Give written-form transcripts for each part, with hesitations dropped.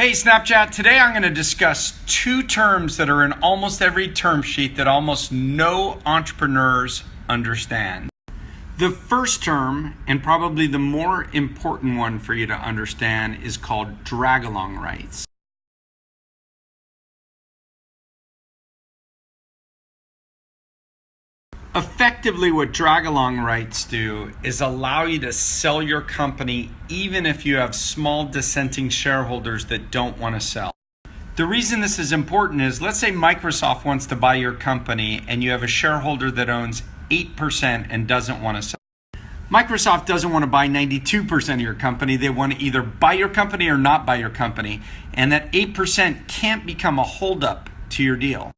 Hey Snapchat, today I'm going to discuss two terms that are in almost every term sheet that almost no entrepreneurs understand. The first term, and probably the more important one for you to understand, is called drag-along rights. Effectively, what drag-along rights do is allow you to sell your company even if you have small dissenting shareholders that don't want to sell. The reason this is important is, let's say Microsoft wants to buy your company and you have a shareholder that owns 8% and doesn't want to sell. Microsoft doesn't want to buy 92% of your company. They want to either buy your company or not buy your company. And that 8% can't become a holdup to your deal.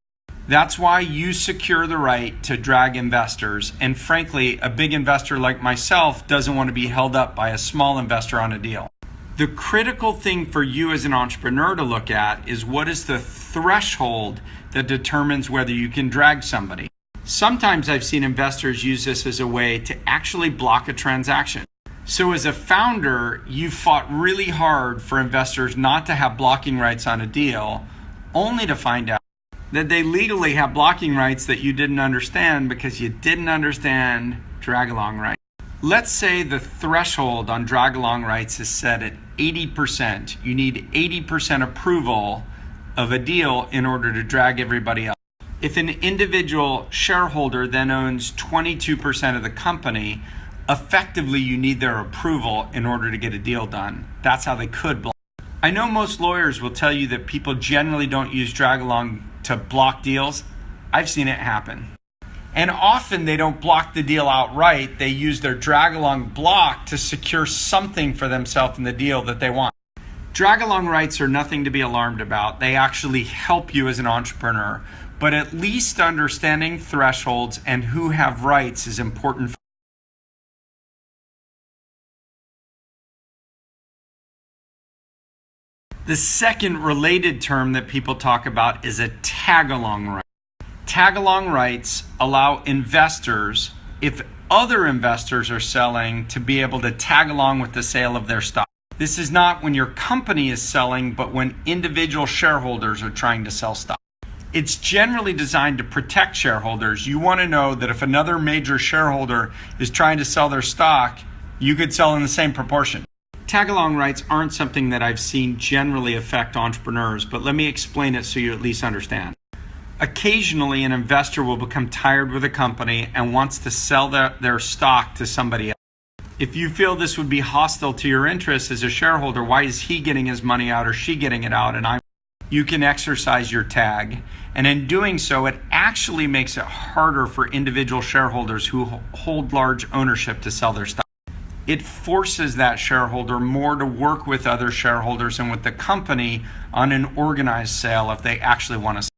That's why you secure the right to drag investors. And frankly, a big investor like myself doesn't want to be held up by a small investor on a deal. The critical thing for you as an entrepreneur to look at is, what is the threshold that determines whether you can drag somebody? Sometimes I've seen investors use this as a way to actually block a transaction. So as a founder, you fought really hard for investors not to have blocking rights on a deal, only to find out that they legally have blocking rights that you didn't understand because you didn't understand drag-along rights. Let's say the threshold on drag-along rights is set at 80%. You need 80% approval of a deal in order to drag everybody else. If an individual shareholder then owns 22% of the company, effectively you need their approval in order to get a deal done. That's how they could block. I know most lawyers will tell you that people generally don't use drag-along to block deals. I've seen it happen. And often they don't block the deal outright. They use their drag-along block to secure something for themselves in the deal that they want. Drag-along rights are nothing to be alarmed about. They actually help you as an entrepreneur. But at least understanding thresholds and who have rights is important. The second related term that people talk about is a tag-along right. Tag-along rights allow investors, if other investors are selling, to be able to tag along with the sale of their stock. This is not when your company is selling, but when individual shareholders are trying to sell stock. It's generally designed to protect shareholders. You want to know that if another major shareholder is trying to sell their stock, you could sell in the same proportion. Tag-along rights aren't something that I've seen generally affect entrepreneurs, but let me explain it so you at least understand. Occasionally, an investor will become tired with a company and wants to sell their stock to somebody else. If you feel this would be hostile to your interests as a shareholder, why is he getting his money out or she getting it out? You can exercise your tag. And in doing so, it actually makes it harder for individual shareholders who hold large ownership to sell their stock. It forces that shareholder more to work with other shareholders and with the company on an organized sale if they actually want to sell.